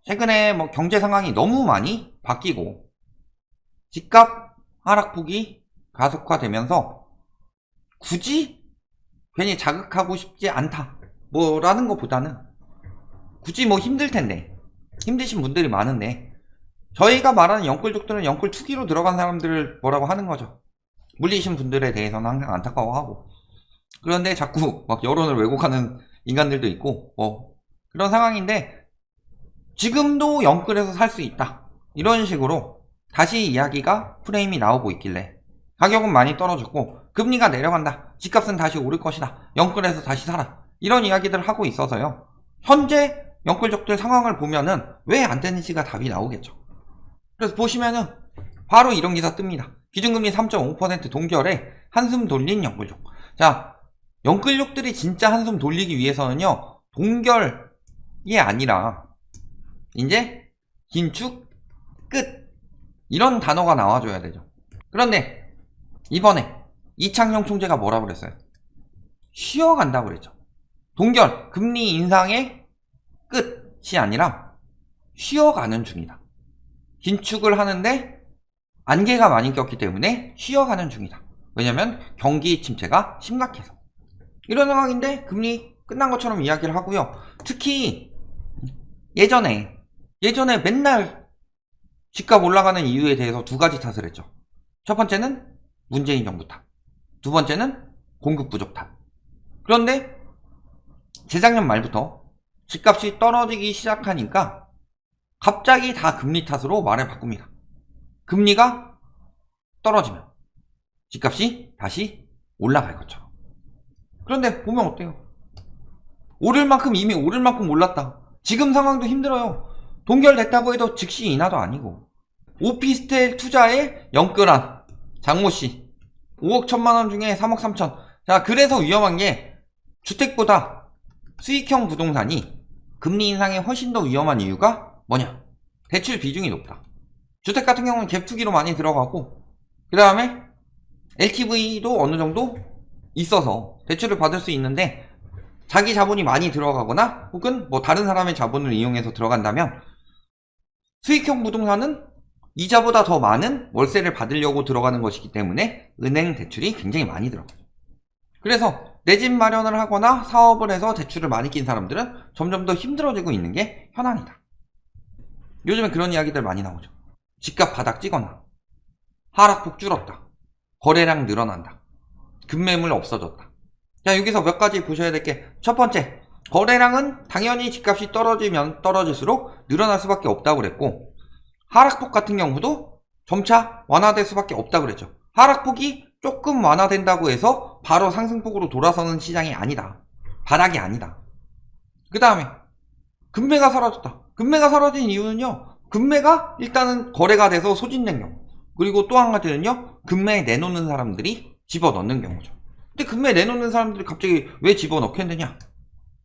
최근에 뭐 경제 상황이 너무 많이 바뀌고 집값 하락폭이 가속화되면서 굳이 괜히 자극하고 싶지 않다 뭐라는 것보다는 굳이 뭐 힘들 텐데 힘드신 분들이 많은데 저희가 말하는 영끌족들은 영끌 투기로 들어간 사람들을 뭐라고 하는 거죠. 물리신 분들에 대해서는 항상 안타까워하고 그런데 자꾸 막 여론을 왜곡하는 인간들도 있고 뭐 그런 상황인데 지금도 영끌에서 살 수 있다 이런 식으로 다시 이야기가 프레임이 나오고 있길래 가격은 많이 떨어졌고 금리가 내려간다 집값은 다시 오를 것이다 영끌에서 다시 사라 이런 이야기들을 하고 있어서요. 현재 영끌족들 상황을 보면은 왜 안 되는지가 답이 나오겠죠. 그래서 보시면은 바로 이런 기사 뜹니다. 기준금리 3.5% 동결에 한숨 돌린 영끌족. 자, 영끌족들이 진짜 한숨 돌리기 위해서는요 동결이 아니라 이제 긴축 끝 이런 단어가 나와줘야 되죠. 그런데 이번에 이창용 총재가 뭐라고 그랬어요? 쉬어간다고 그랬죠. 동결 금리 인상의 끝이 아니라 쉬어가는 중이다. 긴축을 하는데 안개가 많이 꼈기 때문에 쉬어가는 중이다. 왜냐면 경기 침체가 심각해서 이런 상황인데 금리 끝난 것처럼 이야기를 하고요. 특히 예전에 맨날 집값 올라가는 이유에 대해서 두 가지 탓을 했죠. 첫 번째는 문재인 정부 탓, 두 번째는 공급 부족 탓. 그런데 재작년 말부터 집값이 떨어지기 시작하니까 갑자기 다 금리 탓으로 말을 바꿉니다. 금리가 떨어지면 집값이 다시 올라갈 것처럼. 그런데 보면 어때요? 오를 만큼 이미 오를 만큼 올랐다. 지금 상황도 힘들어요. 동결됐다고 해도 즉시 인하도 아니고 오피스텔 투자에 영끌한 장모씨 5억 1천만원 중에 3억 3천. 자, 그래서 위험한 게 주택보다 수익형 부동산이 금리 인상에 훨씬 더 위험한 이유가 뭐냐? 대출 비중이 높다. 주택 같은 경우는 갭 투기로 많이 들어가고 그 다음에 LTV도 어느 정도 있어서 대출을 받을 수 있는데 자기 자본이 많이 들어가거나 혹은 뭐 다른 사람의 자본을 이용해서 들어간다면 수익형 부동산은 이자보다 더 많은 월세를 받으려고 들어가는 것이기 때문에 은행 대출이 굉장히 많이 들어가요. 그래서 내 집 마련을 하거나 사업을 해서 대출을 많이 낀 사람들은 점점 더 힘들어지고 있는 게 현황이다. 요즘에 그런 이야기들 많이 나오죠. 집값 바닥 찍었나, 하락폭 줄었다, 거래량 늘어난다, 급매물 없어졌다. 자, 여기서 몇 가지 보셔야 될 게 첫 번째, 거래량은 당연히 집값이 떨어지면 떨어질수록 늘어날 수밖에 없다고 그랬고 하락폭 같은 경우도 점차 완화될 수밖에 없다고 그랬죠. 하락폭이 조금 완화된다고 해서 바로 상승폭으로 돌아서는 시장이 아니다. 바닥이 아니다. 그 다음에 금매가 사라졌다. 금매가 사라진 이유는요, 금매가 일단은 거래가 돼서 소진된 경우, 그리고 또 한 가지는요, 금매에 내놓는 사람들이 집어넣는 경우죠. 근데 금매에 내놓는 사람들이 갑자기 왜 집어넣겠느냐,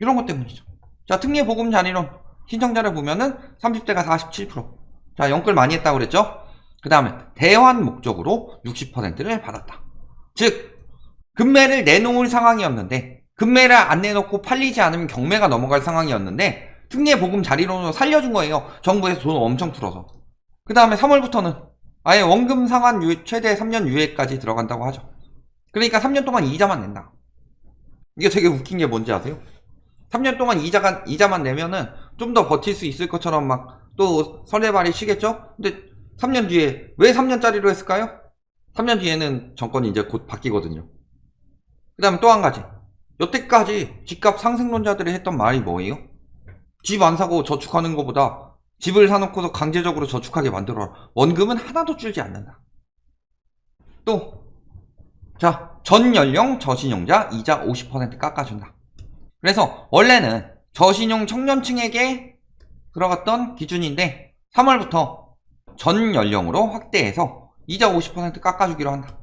이런 것 때문이죠. 자, 특례 보금 자리론 신청자를 보면은 30대가 47%. 자, 영끌 많이 했다고 그랬죠. 그 다음에 대환 목적으로 60%를 받았다. 즉 금매를 내놓을 상황이었는데 금매를 안 내놓고 팔리지 않으면 경매가 넘어갈 상황이었는데 특례 보금 자리론으로 살려준 거예요. 정부에서 돈 엄청 풀어서. 그 다음에 3월부터는 아예 원금 상환 최대 3년 유예까지 들어간다고 하죠. 그러니까 3년 동안 이자만 낸다. 이게 되게 웃긴 게 뭔지 아세요? 3년 동안 이자만 내면은 좀 더 버틸 수 있을 것처럼 막 또 설레발이 치겠죠? 근데 3년 뒤에 왜 3년짜리로 했을까요? 3년 뒤에는 정권이 이제 곧 바뀌거든요. 그 다음에 또 한 가지. 여태까지 집값 상승론자들이 했던 말이 뭐예요? 집 안 사고 저축하는 것보다 집을 사놓고서 강제적으로 저축하게 만들어라. 원금은 하나도 줄지 않는다. 또, 자, 전 연령 저신용자 이자 50% 깎아준다. 그래서 원래는 저신용 청년층에게 들어갔던 기준인데 3월부터 전 연령으로 확대해서 이자 50% 깎아주기로 한다.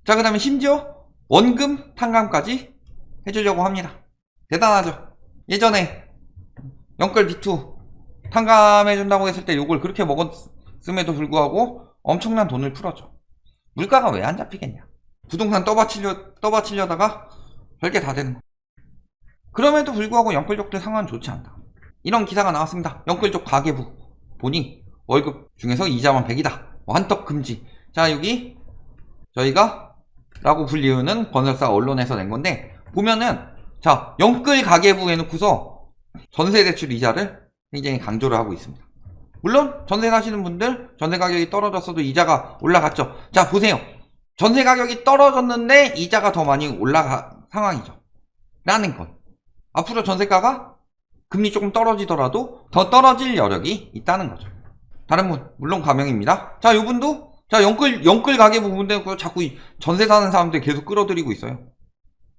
자, 그 다음에 심지어 원금 탕감까지 해주려고 합니다. 대단하죠. 예전에 영끌 B2 탕감해준다고 했을 때 욕을 그렇게 먹었음에도 불구하고 엄청난 돈을 풀었죠. 물가가 왜 안 잡히겠냐. 부동산 떠받치려다가 별게 다 되는 거. 그럼에도 불구하고 영끌족들 상황은 좋지 않다. 이런 기사가 나왔습니다. 영끌족 가계부 보니 월급 중에서 이자만 100이다. 한턱 금지. 자, 여기 저희가 라고 불리우는 건설사 언론에서 낸 건데, 보면은 자, 영끌 가계부 해놓고서 전세대출 이자를 굉장히 강조를 하고 있습니다. 물론 전세 사시는 분들 전세 가격이 떨어졌어도 이자가 올라갔죠. 자, 보세요. 전세 가격이 떨어졌는데 이자가 더 많이 올라간 상황이죠. 라는 것. 앞으로 전세가가 금리 조금 떨어지더라도 더 떨어질 여력이 있다는 거죠. 다른 분, 물론 가명입니다. 자, 요분도 자, 영끌 가계부 부분도 자꾸 전세 사는 사람들 계속 끌어들이고 있어요.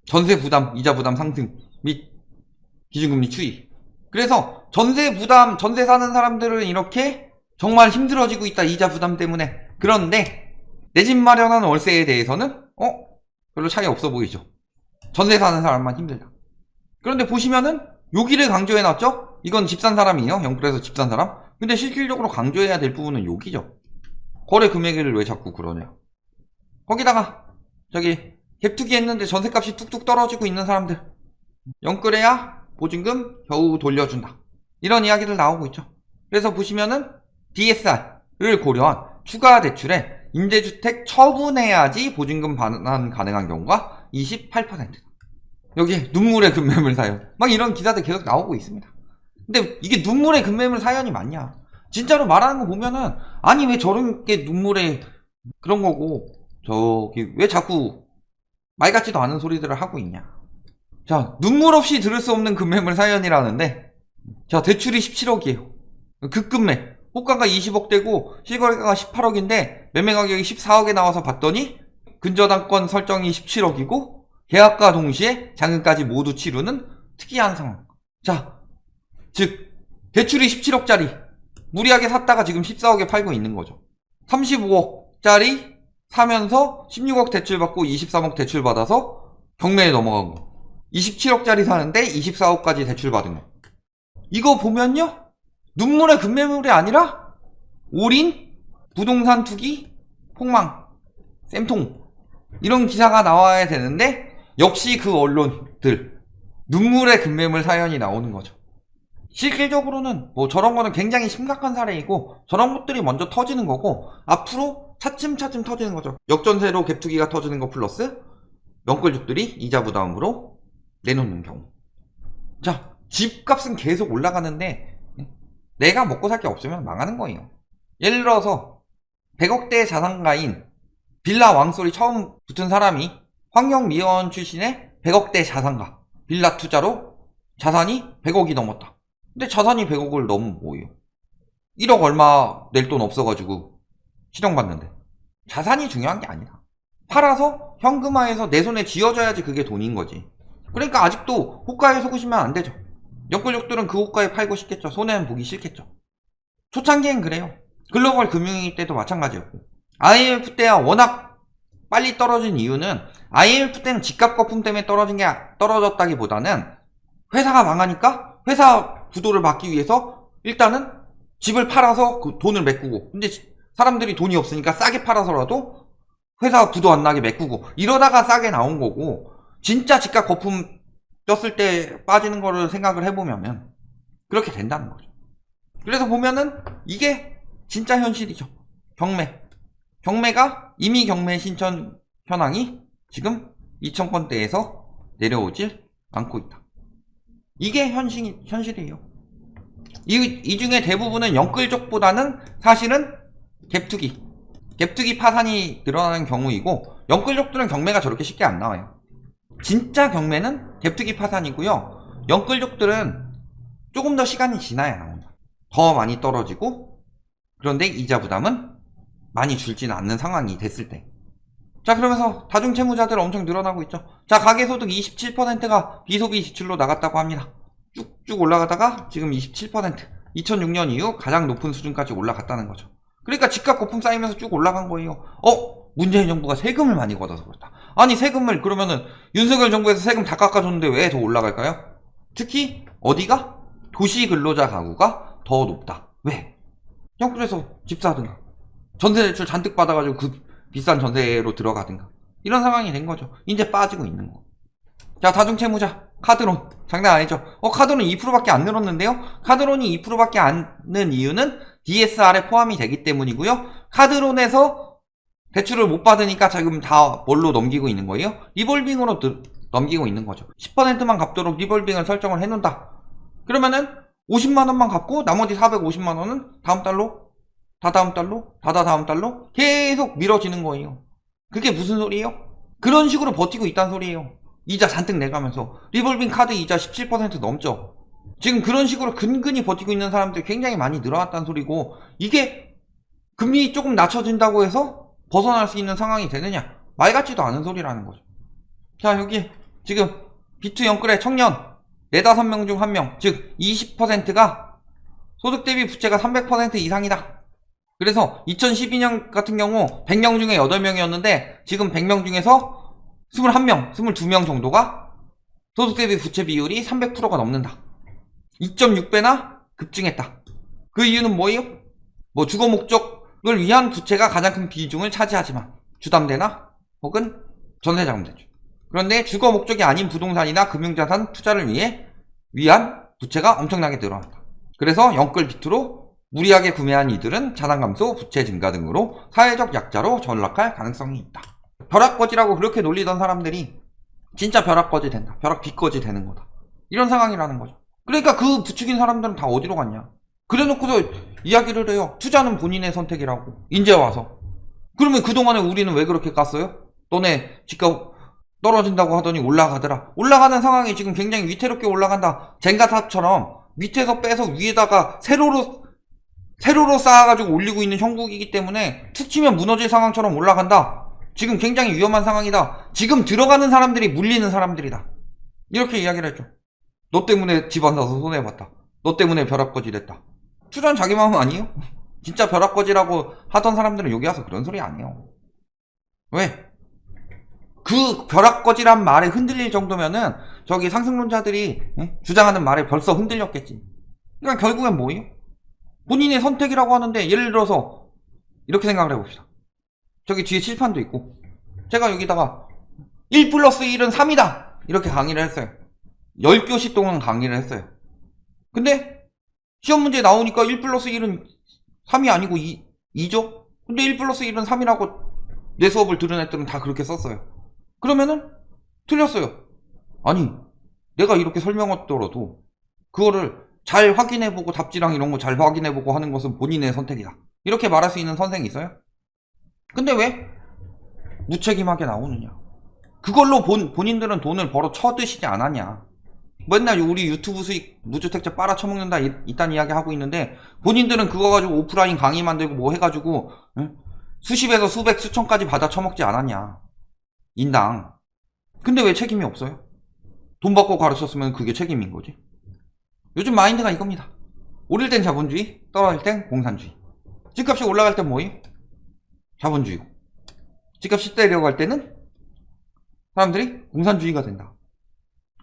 전세 부담, 이자 부담 상승 및 기준금리 추이. 그래서 전세 부담, 전세 사는 사람들은 이렇게 정말 힘들어지고 있다. 이자 부담 때문에. 그런데 내 집 마련하는 월세에 대해서는 별로 차이 없어 보이죠. 전세 사는 사람만 힘들다. 그런데 보시면은 여기를 강조해놨죠. 이건 집 산 사람이에요. 영끌에서 집 산 사람. 근데 실질적으로 강조해야 될 부분은 여기죠. 거래 금액을 왜 자꾸 그러냐. 거기다가 저기 갭투기 했는데 전세값이 뚝뚝 떨어지고 있는 사람들, 영끌해야 보증금 겨우 돌려준다. 이런 이야기들 나오고 있죠. 그래서 보시면은 DSR을 고려한 추가 대출에 임대주택 처분해야지 보증금 반환 가능한 경우가 28%다. 여기 눈물의 급매물 사연 막 이런 기사들 계속 나오고 있습니다. 근데 이게 눈물의 급매물 사연이 맞냐? 진짜로 말하는 거 보면은 아니 왜 저런 게 눈물의 그런 거고 저기 왜 자꾸 말 같지도 않은 소리들을 하고 있냐. 자, 눈물 없이 들을 수 없는 급매물 사연이라는데, 자, 대출이 17억이에요. 급급매. 호가가 20억대고 실거래가가 18억인데 매매 가격이 14억에 나와서 봤더니 근저당권 설정이 17억이고 계약과 동시에 잔금까지 모두 치르는 특이한 상황. 자, 즉 대출이 17억짜리 무리하게 샀다가 지금 14억에 팔고 있는 거죠. 35억짜리 사면서 16억 대출 받고 23억 대출 받아서 경매에 넘어간 거. 27억짜리 사는데 24억까지 대출 받은 거. 이거 보면요, 눈물의 급매물이 아니라 올인, 부동산 투기, 폭망, 쌤통 이런 기사가 나와야 되는데 역시 그 언론들 눈물의 급매물 사연이 나오는 거죠. 실질적으로는 뭐 저런 거는 굉장히 심각한 사례이고 저런 것들이 먼저 터지는 거고 앞으로 차츰차츰 터지는 거죠. 역전세로 갭투기가 터지는 거 플러스 영끌족들이 이자 부담으로 내놓는 경우. 자, 집값은 계속 올라가는데 내가 먹고 살 게 없으면 망하는 거예요. 예를 들어서 100억대 자산가인 빌라 왕소리 처음 붙은 사람이 환경미화원 출신의 100억대 자산가, 빌라 투자로 자산이 100억이 넘었다. 근데 자산이 100억을 넘으면 뭐예요? 1억 얼마 낼 돈 없어가지고 실형받는데. 자산이 중요한 게 아니라 팔아서 현금화해서 내 손에 쥐어줘야지 그게 돈인 거지. 그러니까 아직도 호가에 속으시면 안 되죠. 영끌족들은 그 호가에 팔고 싶겠죠. 손해는 보기 싫겠죠. 초창기엔 그래요. 글로벌 금융위기 때도 마찬가지였고 IMF 때야 워낙 빨리 떨어진 이유는 IMF 때는 집값 거품 때문에 떨어졌다기보다는 회사가 망하니까 회사 구도를 막기 위해서 일단은 집을 팔아서 그 돈을 메꾸고, 근데 사람들이 돈이 없으니까 싸게 팔아서라도 회사 구도 안 나게 메꾸고 이러다가 싸게 나온 거고, 진짜 집값 거품 떴을 때 빠지는 거를 생각을 해보면 그렇게 된다는 거죠. 그래서 보면은 이게 진짜 현실이죠. 경매가 이미 경매 신청 현황이 지금 2,000건대에서 내려오질 않고 있다. 이게 현실이에요. 이 중에 대부분은 영끌족보다는 사실은 갭투기 파산이 늘어나는 경우이고, 영끌족들은 경매가 저렇게 쉽게 안 나와요. 진짜 경매는 갭투기 파산이고요. 영끌족들은 조금 더 시간이 지나야 나온다. 더 많이 떨어지고, 그런데 이자 부담은 많이 줄지는 않는 상황이 됐을 때. 자, 그러면서 다중채무자들 엄청 늘어나고 있죠. 자, 가계소득 27%가 비소비 지출로 나갔다고 합니다. 쭉쭉 올라가다가 지금 27%, 2006년 이후 가장 높은 수준까지 올라갔다는 거죠. 그러니까 집값 거품 쌓이면서 쭉 올라간 거예요. 문재인 정부가 세금을 많이 걷어서 그렇다. 아니, 세금을 그러면은 윤석열 정부에서 세금 다 깎아줬는데 왜 더 올라갈까요? 특히 어디가? 도시 근로자 가구가 더 높다. 왜? 영끌에서 집 사든가 전세 대출 잔뜩 받아가지고 그 비싼 전세로 들어가든가 이런 상황이 된 거죠. 이제 빠지고 있는 거. 자, 다중채무자 카드론 장난 아니죠. 카드론 2%밖에 안 늘었는데요. 카드론이 2%밖에 안 는 이유는 DSR에 포함이 되기 때문이고요. 카드론에서 대출을 못 받으니까 지금 다 뭘로 넘기고 있는 거예요? 리볼빙으로 넘기고 있는 거죠. 10%만 갚도록 리볼빙을 설정을 해놓는다. 그러면은 50만원만 갚고 나머지 450만원은 다음 달로, 다다음 달로, 다다다음 달로 계속 미뤄지는 거예요. 그게 무슨 소리예요? 그런 식으로 버티고 있다는 소리예요. 이자 잔뜩 내가면서. 리볼빙 카드 이자 17% 넘죠. 지금 그런 식으로 근근히 버티고 있는 사람들이 굉장히 많이 늘어났다는 소리고, 이게 금리 조금 낮춰진다고 해서 벗어날 수 있는 상황이 되느냐? 말 같지도 않은 소리라는 거죠. 자, 여기 지금 B2 영끌의 청년 4~5명 중 1명, 즉 20%가 소득 대비 부채가 300% 이상이다. 그래서 2012년 같은 경우 100명 중에 8명이었는데 지금 100명 중에서 21명, 22명 정도가 소득 대비 부채 비율이 300%가 넘는다. 2.6배나 급증했다. 그 이유는 뭐예요? 뭐 주거 목적을 위한 부채가 가장 큰 비중을 차지하지만 주담대나 혹은 전세자금대출. 그런데 주거 목적이 아닌 부동산이나 금융자산 투자를 위한 부채가 엄청나게 늘어났다. 그래서 영끌 비투로 무리하게 구매한 이들은 자산 감소, 부채 증가 등으로 사회적 약자로 전락할 가능성이 있다. 벼락거지라고 그렇게 놀리던 사람들이 진짜 벼락거지 된다. 벼락 빚거지 되는 거다. 이런 상황이라는 거죠. 그러니까 그 부추긴 사람들은 다 어디로 갔냐. 그래놓고서 이야기를 해요. 투자는 본인의 선택이라고. 이제 와서. 그러면 그동안에 우리는 왜 그렇게 깠어요? 너네 집값 떨어진다고 하더니 올라가더라. 올라가는 상황이 지금 굉장히 위태롭게 올라간다. 젠가탑처럼 밑에서 빼서 위에다가 세로로 쌓아가지고 올리고 있는 형국이기 때문에 툭 치면 무너질 상황처럼 올라간다. 지금 굉장히 위험한 상황이다. 지금 들어가는 사람들이 물리는 사람들이다. 이렇게 이야기를 했죠. 너 때문에 집 안 사서 손해봤다. 너 때문에 벼락거지 됐다. 투자는 자기 마음 아니에요? 진짜 벼락거지라고 하던 사람들은 여기 와서 그런 소리 아니에요. 왜? 그 벼락거지란 말에 흔들릴 정도면은 저기 상승론자들이 주장하는 말에 벌써 흔들렸겠지. 그러니까 결국엔 뭐예요? 본인의 선택이라고 하는데, 예를 들어서 이렇게 생각을 해봅시다. 저기 뒤에 칠판도 있고 제가 여기다가 1 플러스 1은 3이다 이렇게 강의를 했어요. 10교시 동안 강의를 했어요. 근데 시험 문제 나오니까 1 플러스 1은 3이 아니고 2죠? 근데 1 플러스 1은 3이라고 내 수업을 들은 애들은 다 그렇게 썼어요. 그러면은 틀렸어요. 아니, 내가 이렇게 설명했더라도 그거를 잘 확인해보고 답지랑 이런 거 잘 확인해보고 하는 것은 본인의 선택이다. 이렇게 말할 수 있는 선생이 있어요? 근데 왜 무책임하게 나오느냐? 그걸로 본인들은 돈을 벌어 쳐드시지 않았냐? 맨날 우리 유튜브 수익 무주택자 빨아쳐먹는다 이딴 이야기 하고 있는데, 본인들은 그거 가지고 오프라인 강의 만들고 뭐 해가지고 수십에서 수백 수천까지 받아 쳐먹지 않았냐? 인당. 근데 왜 책임이 없어요? 돈 받고 가르쳤으면 그게 책임인 거지. 요즘 마인드가 이겁니다. 오를 땐 자본주의, 떨어질 땐 공산주의. 집값이 올라갈 땐 뭐예요? 자본주의고. 집값이 내려갈 때는 사람들이 공산주의가 된다.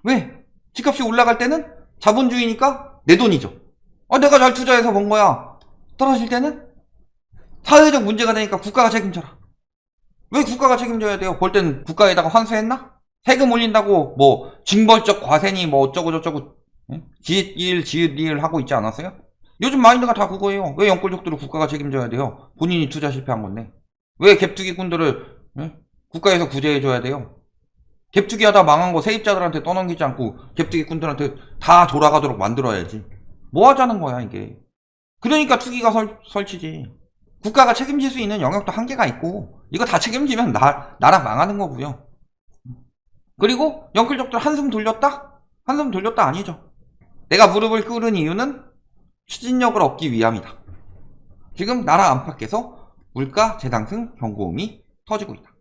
왜? 집값이 올라갈 때는 자본주의니까 내 돈이죠. 내가 잘 투자해서 번 거야. 떨어질 때는 사회적 문제가 되니까 국가가 책임져라. 왜 국가가 책임져야 돼요? 볼 땐 국가에다가 환수했나? 세금 올린다고 뭐 징벌적 과세니 뭐 어쩌고 저쩌고 지읒일 하고 있지 않았어요? 요즘 마인드가 다 그거예요. 왜 영끌족들을 국가가 책임져야 돼요? 본인이 투자 실패한 건데. 왜 갭투기꾼들을 국가에서 구제해줘야 돼요? 갭투기 하다 망한 거 세입자들한테 떠넘기지 않고 갭투기꾼들한테 다 돌아가도록 만들어야지. 뭐 하자는 거야 이게. 그러니까 투기가 설치지. 국가가 책임질 수 있는 영역도 한계가 있고, 이거 다 책임지면 나라 망하는 거고요. 그리고 영끌족들 한숨 돌렸다? 한숨 돌렸다 아니죠. 내가 무릎을 꿇은 이유는 추진력을 얻기 위함이다. 지금 나라 안팎에서 물가 재상승 경고음이 터지고 있다.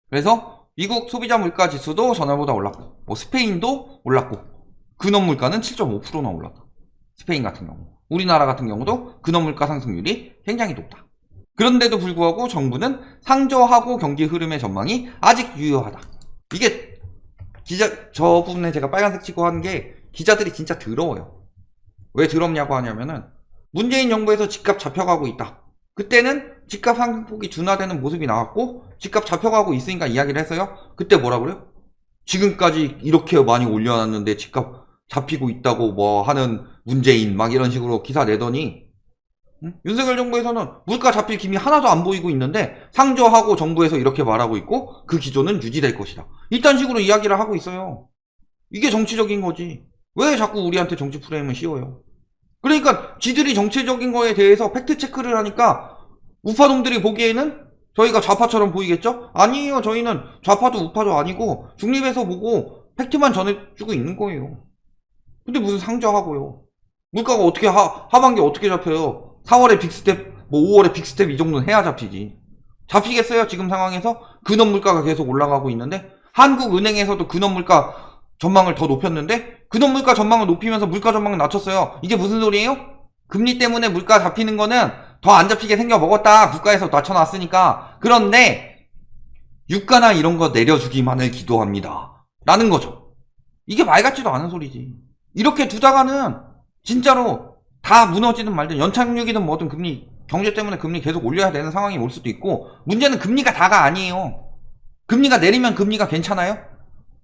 그래서 미국 소비자 물가 지수도 전월보다 올랐고, 뭐 스페인도 올랐고, 근원 물가는 7.5%나 올랐다. 스페인 같은 경우. 우리나라 같은 경우도 근원 물가 상승률이 굉장히 높다. 그런데도 불구하고 정부는 상저하고 경기 흐름의 전망이 아직 유효하다. 이게 저 부분에 제가 빨간색 치고 하는 게 기자들이 진짜 더러워요. 왜 더럽냐고 하냐면은 문재인 정부에서 집값 잡혀가고 있다. 그때는 집값 상승폭이 둔화되는 모습이 나왔고 집값 잡혀가고 있으니까 이야기를 했어요. 그때 뭐라 그래요? 지금까지 이렇게 많이 올려놨는데 집값 잡히고 있다고 뭐 하는 문재인 막 이런 식으로 기사 내더니 윤석열 정부에서는 물가 잡힐 기미 하나도 안 보이고 있는데 상저하고 정부에서 이렇게 말하고 있고 그 기조는 유지될 것이다. 이딴 식으로 이야기를 하고 있어요. 이게 정치적인 거지. 왜 자꾸 우리한테 정치 프레임을 씌워요? 그러니까 지들이 정치적인 거에 대해서 팩트 체크를 하니까 우파놈들이 보기에는 저희가 좌파처럼 보이겠죠? 아니에요. 저희는 좌파도 우파도 아니고 중립에서 보고 팩트만 전해주고 있는 거예요. 근데 무슨 상저하고요. 물가가 어떻게 하반기 어떻게 잡혀요? 4월에 빅스텝, 뭐 5월에 빅스텝 이 정도는 해야 잡히지. 잡히겠어요? 지금 상황에서? 근원 물가가 계속 올라가고 있는데 한국은행에서도 근원 물가 전망을 더 높였는데 근원 물가 전망을 높이면서 물가 전망을 낮췄어요. 이게 무슨 소리예요? 금리 때문에 물가 잡히는 거는 더 안 잡히게 생겨 먹었다. 국가에서 낮춰놨으니까. 그런데 유가나 이런 거 내려주기만을 기도합니다. 라는 거죠. 이게 말 같지도 않은 소리지. 이렇게 두다가는 진짜로 다 무너지든 말든 연착륙이든 뭐든 금리 경제 때문에 금리 계속 올려야 되는 상황이 올 수도 있고 문제는 금리가 다가 아니에요. 금리가 내리면 금리가 괜찮아요?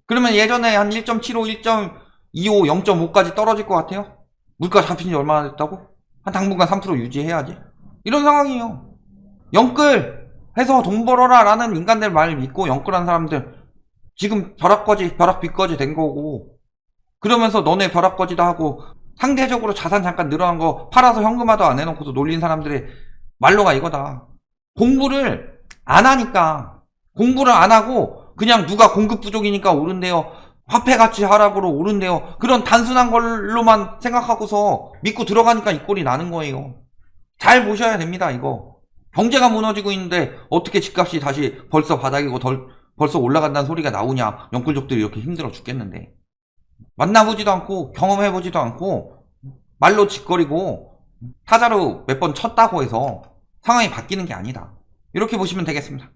그러면 예전에 한 1.75, 1.25, 0.5까지 떨어질 것 같아요? 물가 잡힌 지 얼마나 됐다고? 한 당분간 3% 유지해야지. 이런 상황이에요. 영끌 해서 돈 벌어라 라는 인간들 말 믿고 영끌한 사람들 지금 벼락비꺼지 된 거고 그러면서 너네 벼락거지다 하고 상대적으로 자산 잠깐 늘어난 거 팔아서 현금화도 안 해놓고서 놀린 사람들의 말로가 이거다. 공부를 안 하니까 공부를 안 하고 그냥 누가 공급 부족이니까 오른대요. 화폐 가치 하락으로 오른대요. 그런 단순한 걸로만 생각하고서 믿고 들어가니까 이 꼴이 나는 거예요. 잘 보셔야 됩니다. 이거 경제가 무너지고 있는데 어떻게 집값이 다시 벌써 바닥이고 벌써 올라간다는 소리가 나오냐. 영끌족들이 이렇게 힘들어 죽겠는데 만나보지도 않고 경험해보지도 않고 말로 짓거리고 타자로 몇 번 쳤다고 해서 상황이 바뀌는 게 아니다. 이렇게 보시면 되겠습니다.